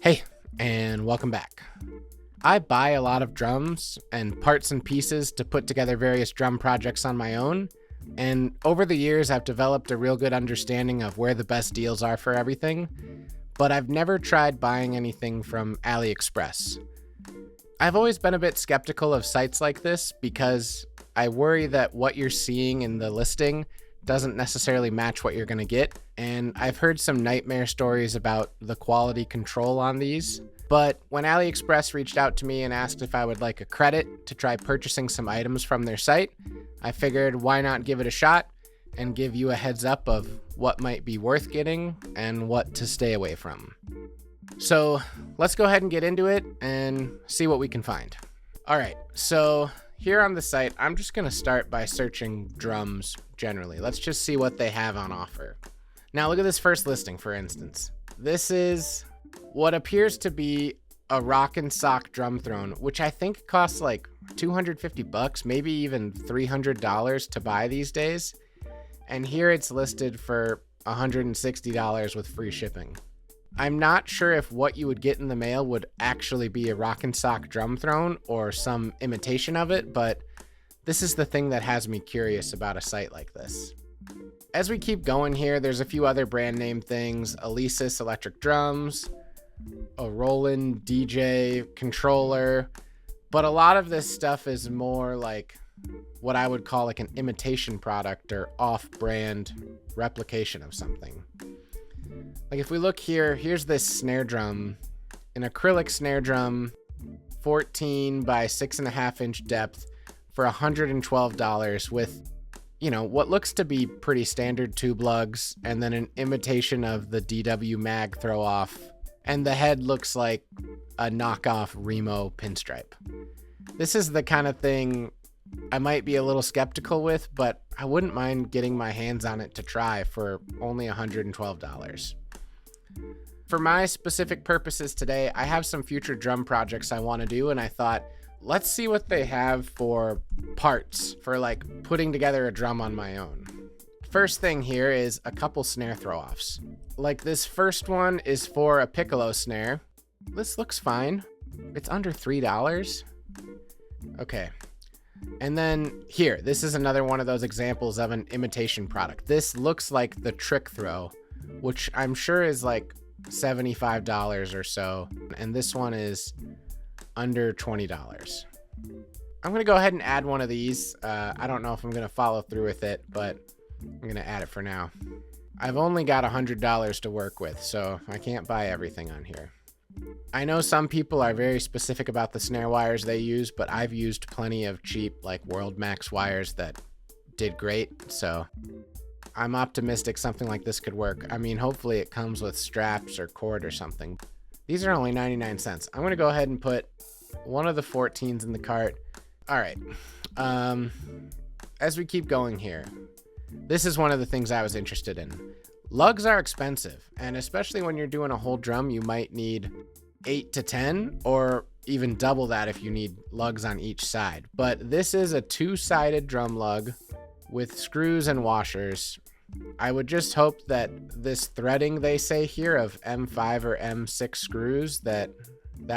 Hey, and welcome back. I buy a lot of drums and parts and pieces to put together various drum projects on my own, and over the years I've developed a real good understanding of where the best deals are for everything, but I've never tried buying anything from AliExpress. I've always been a bit skeptical of sites like this because I worry that what you're seeing in the listing doesn't necessarily match what you're going to get, and I've heard some nightmare stories about the quality control on these. But when AliExpress reached out to me and asked if I would like a credit to try purchasing some items from their site, I figured why not give it a shot and give you a heads up of what might be worth getting and what to stay away from. So let's go ahead and get into it and see what we can find. All right, so here on the site, I'm just going to start by searching drums generally. Let's just see what they have on offer. Now look at this first listing, for instance. This is what appears to be a rock and sock drum throne, which I think costs like $250, maybe even $300 to buy these days. And here it's listed for $160 with free shipping. I'm not sure if what you would get in the mail would actually be a rock and sock drum throne or some imitation of it, but this is the thing that has me curious about a site like this. As we keep going here, there's a few other brand name things: Alesis electric drums, a Roland DJ controller, but a lot of this stuff is more like what I would call like an imitation product or off-brand replication of something. Like if we look here, here's this snare drum, an acrylic snare drum, 14 by 6.5 inch depth for $112 with, what looks to be pretty standard tube lugs and then an imitation of the DW mag throw off. And the head looks like a knockoff Remo pinstripe. This is the kind of thing I might be a little skeptical with, but I wouldn't mind getting my hands on it to try for only $112. For my specific purposes today, I have some future drum projects I want to do, and I thought, let's see what they have for parts for like putting together a drum on my own. First thing here is a couple snare throw-offs. Like this first one is for a piccolo snare. This looks fine. It's under $3. Okay. And then here, this is another one of those examples of an imitation product. This looks like the trick throw, which I'm sure is like $75 or so. And this one is under $20. I'm going to go ahead and add one of these. I don't know if I'm going to follow through with it, but I'm going to add it for now. I've only got $100 to work with, so I can't buy everything on here. I know some people are very specific about the snare wires they use, but I've used plenty of cheap like World Max wires that did great, so I'm optimistic something like this could work. I mean, hopefully it comes with straps or cord or something. These are only 99 cents. I'm going to go ahead and put one of the 14s in the cart. All right. As we keep going here, this is one of the things I was interested in. Lugs are expensive, and especially when you're doing a whole drum, you might need 8 to 10 or even double that if you need lugs on each side. But this is a two-sided drum lug with screws and washers. I would just hope that this threading they say here of M5 or M6 screws, that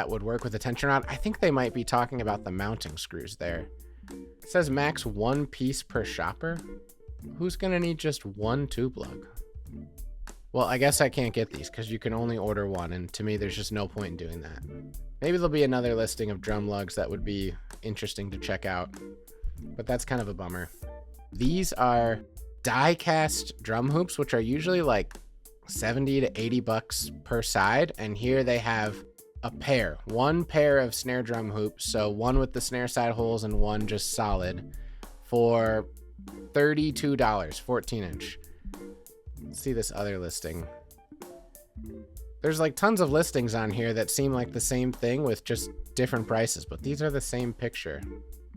would work with the tension rod. I think they might be talking about the mounting screws there. It says max one piece per shopper. Who's gonna need just one tube lug? Well, I guess I can't get these because you can only order one, and to me there's just no point in doing that. Maybe there'll be another listing of drum lugs that would be interesting to check out, but that's kind of a bummer. These are die cast drum hoops, which are usually like $70 to $80 per side, and here they have one pair of snare drum hoops, so one with the snare side holes and one just solid, for $32, 14 inch. Let's see this other listing. There's like tons of listings on here that seem like the same thing with just different prices, but these are the same picture.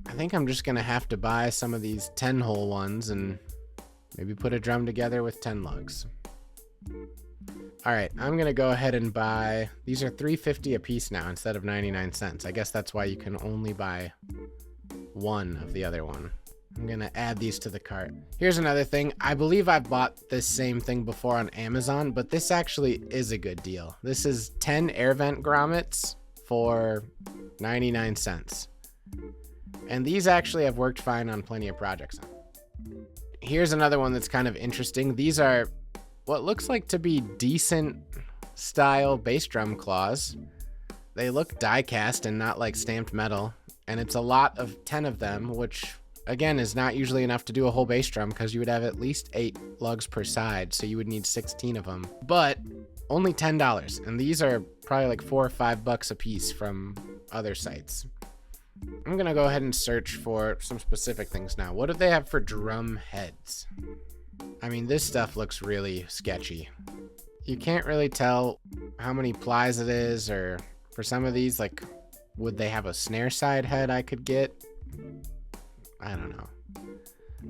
I think I'm just gonna have to buy some of these 10-hole ones and maybe put a drum together with 10 lugs. All right, I'm gonna go ahead and buy, these are $3.50 a piece now instead of 99 cents. I guess that's why you can only buy one of the other one. I'm gonna add these to the cart. Here's another thing. I believe I've bought this same thing before on Amazon, but this actually is a good deal. This is 10 air vent grommets for 99 cents. And these actually have worked fine on plenty of projects. Here's another one that's kind of interesting. These are what looks like to be decent style bass drum claws. They look die cast and not like stamped metal. And it's a lot of 10 of them, which again is not usually enough to do a whole bass drum because you would have at least 8 lugs per side. So you would need 16 of them, but only $10. And these are probably like $4 or $5 a piece from other sites. I'm gonna go ahead and search for some specific things now. What do they have for drum heads? I mean, this stuff looks really sketchy. You can't really tell how many plies it is, or for some of these, like, would they have a snare side head I could get? I don't know.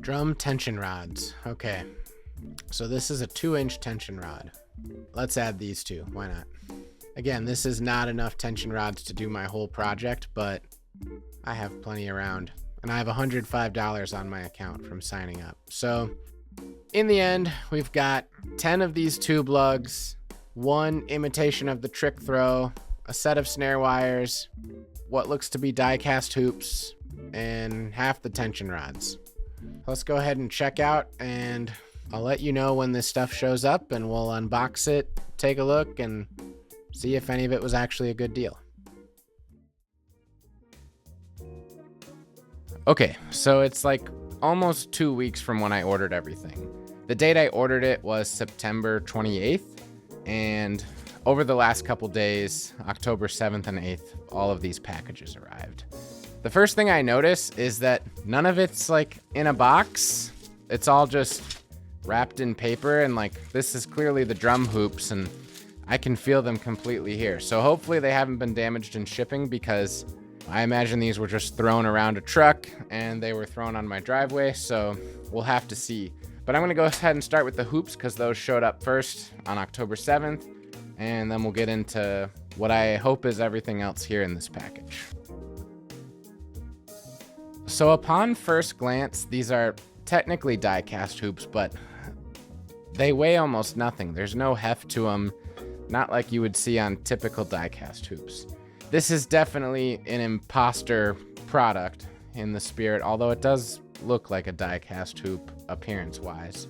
Drum tension rods. Okay. So this is a 2-inch tension rod. Let's add these two. Why not? Again, this is not enough tension rods to do my whole project, but I have plenty around. And I have $105 on my account from signing up. So in the end, we've got 10 of these tube lugs, 1 imitation of the trick throw, a set of snare wires, what looks to be die cast hoops, and half the tension rods. Let's go ahead and check out, and I'll let you know when this stuff shows up, and we'll unbox it, take a look, and see if any of it was actually a good deal. Okay, so it's like almost 2 weeks from when I ordered everything. The date I ordered it was September 28th, and over the last couple days, October 7th and 8th, all of these packages arrived. The first thing I notice is that none of it's like in a box. It's all just wrapped in paper, and like this is clearly the drum hoops, and I can feel them completely here. So hopefully they haven't been damaged in shipping, because I imagine these were just thrown around a truck and they were thrown on my driveway, so we'll have to see. But I'm gonna go ahead and start with the hoops because those showed up first on October 7th, and then we'll get into what I hope is everything else here in this package. So upon first glance, these are technically die cast hoops, but they weigh almost nothing. There's no heft to them, not like you would see on typical die cast hoops. This is definitely an imposter product in the spirit, although it does look like a die cast hoop appearance-wise.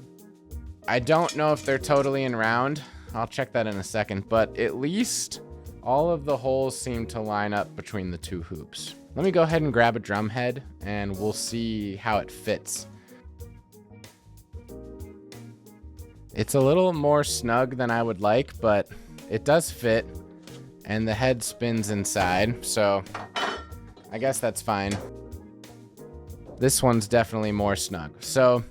I don't know if they're totally in round. I'll check that in a second, but at least all of the holes seem to line up between the two hoops. Let me go ahead and grab a drum head and we'll see how it fits. It's a little more snug than I would like, but it does fit. And the head spins inside, so I guess that's fine. This one's definitely more snug. So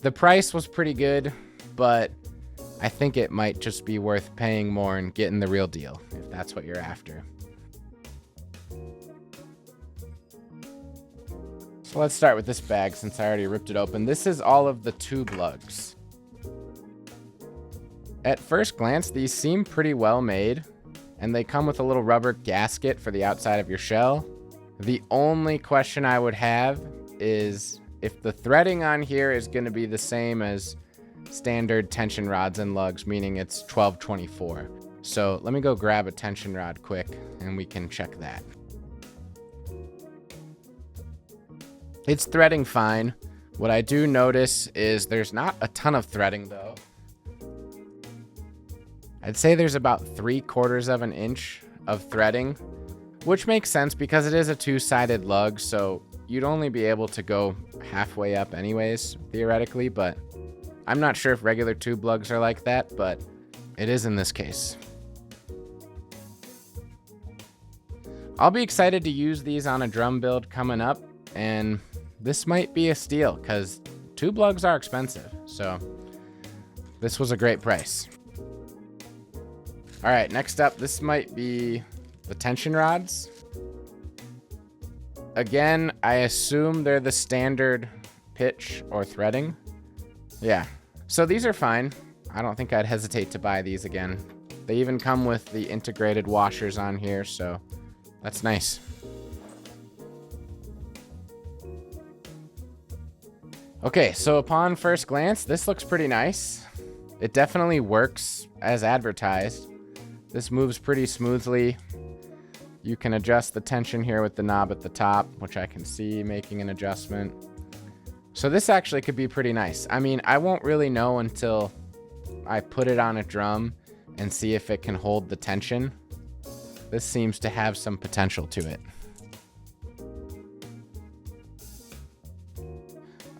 the price was pretty good, but I think it might just be worth paying more and getting the real deal, if that's what you're after. So let's start with this bag since I already ripped it open. This is all of the tube lugs. At first glance, these seem pretty well made. And they come with a little rubber gasket for the outside of your shell. The only question I would have is if the threading on here is going to be the same as standard tension rods and lugs, meaning it's 1224. So let me go grab a tension rod quick and we can check that. It's threading fine. What I do notice is there's not a ton of threading though. I'd say there's about 3/4 of an inch of threading, which makes sense because it is a 2-sided lug, so you'd only be able to go halfway up anyways, theoretically, but I'm not sure if regular tube lugs are like that, but it is in this case. I'll be excited to use these on a drum build coming up, and this might be a steal because tube lugs are expensive, so this was a great price. All right, next up, this might be the tension rods. Again, I assume they're the standard pitch or threading. Yeah, so these are fine. I don't think I'd hesitate to buy these again. They even come with the integrated washers on here, so that's nice. Okay, so upon first glance, this looks pretty nice. It definitely works as advertised. This moves pretty smoothly. You can adjust the tension here with the knob at the top, which I can see making an adjustment. So this actually could be pretty nice. I mean, I won't really know until I put it on a drum and see if it can hold the tension. This seems to have some potential to it.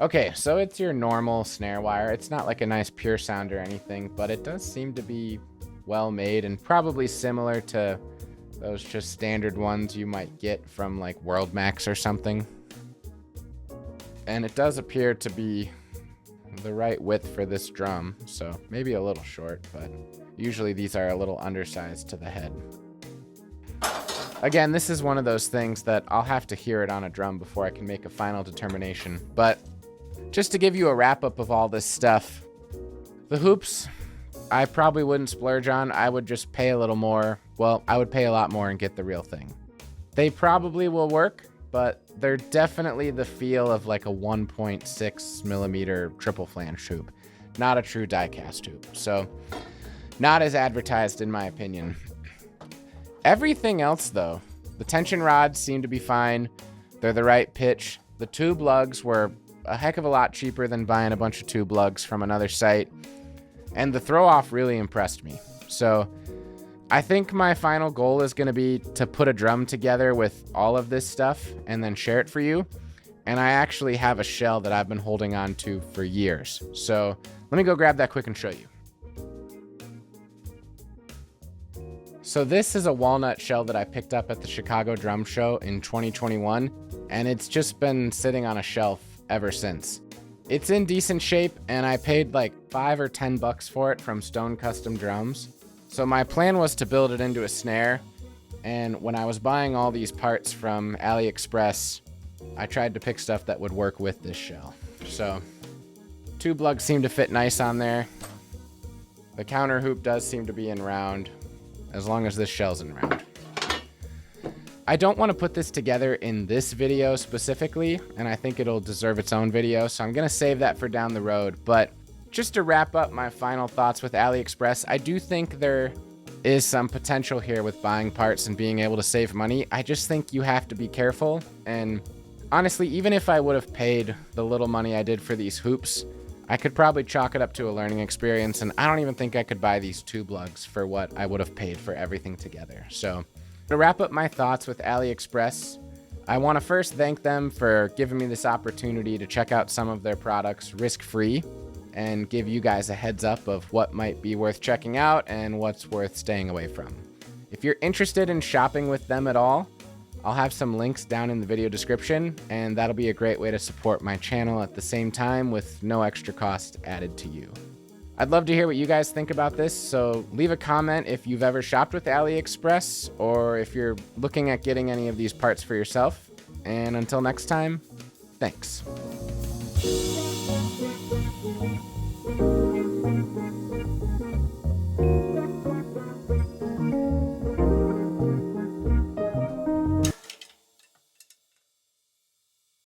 Okay, so it's your normal snare wire. It's not like a nice pure sound or anything, but it does seem to be well made and probably similar to those just standard ones you might get from like World Max or something. And it does appear to be the right width for this drum, so maybe a little short, but usually these are a little undersized to the head. Again, this is one of those things that I'll have to hear it on a drum before I can make a final determination, but just to give you a wrap-up of all this stuff, the hoops, I probably wouldn't splurge on. I would just pay a little more. Well, I would pay a lot more and get the real thing. They probably will work, but they're definitely the feel of like a 1.6 millimeter triple flange hoop, not a true die-cast hoop. So not as advertised in my opinion. Everything else though, the tension rods seem to be fine. They're the right pitch. The tube lugs were a heck of a lot cheaper than buying a bunch of tube lugs from another site. And the throw off really impressed me. So I think my final goal is going to be to put a drum together with all of this stuff and then share it for you. And I actually have a shell that I've been holding on to for years. So let me go grab that quick and show you. So this is a walnut shell that I picked up at the Chicago Drum Show in 2021, and it's just been sitting on a shelf ever since. It's in decent shape, and I paid like $5 or $10 for it from Stone Custom Drums. So my plan was to build it into a snare, and when I was buying all these parts from AliExpress, I tried to pick stuff that would work with this shell. So tube lugs seem to fit nice on there. The counter hoop does seem to be in round, as long as this shell's in round. I don't want to put this together in this video specifically, and I think it'll deserve its own video, so I'm going to save that for down the road. But just to wrap up my final thoughts with AliExpress, I do think there is some potential here with buying parts and being able to save money. I just think you have to be careful, and honestly, even if I would have paid the little money I did for these hoops, I could probably chalk it up to a learning experience, and I don't even think I could buy these tube lugs for what I would have paid for everything together. So to wrap up my thoughts with AliExpress, I want to first thank them for giving me this opportunity to check out some of their products risk-free and give you guys a heads up of what might be worth checking out and what's worth staying away from. If you're interested in shopping with them at all, I'll have some links down in the video description, and that'll be a great way to support my channel at the same time with no extra cost added to you. I'd love to hear what you guys think about this, so leave a comment if you've ever shopped with AliExpress or if you're looking at getting any of these parts for yourself. And until next time, thanks.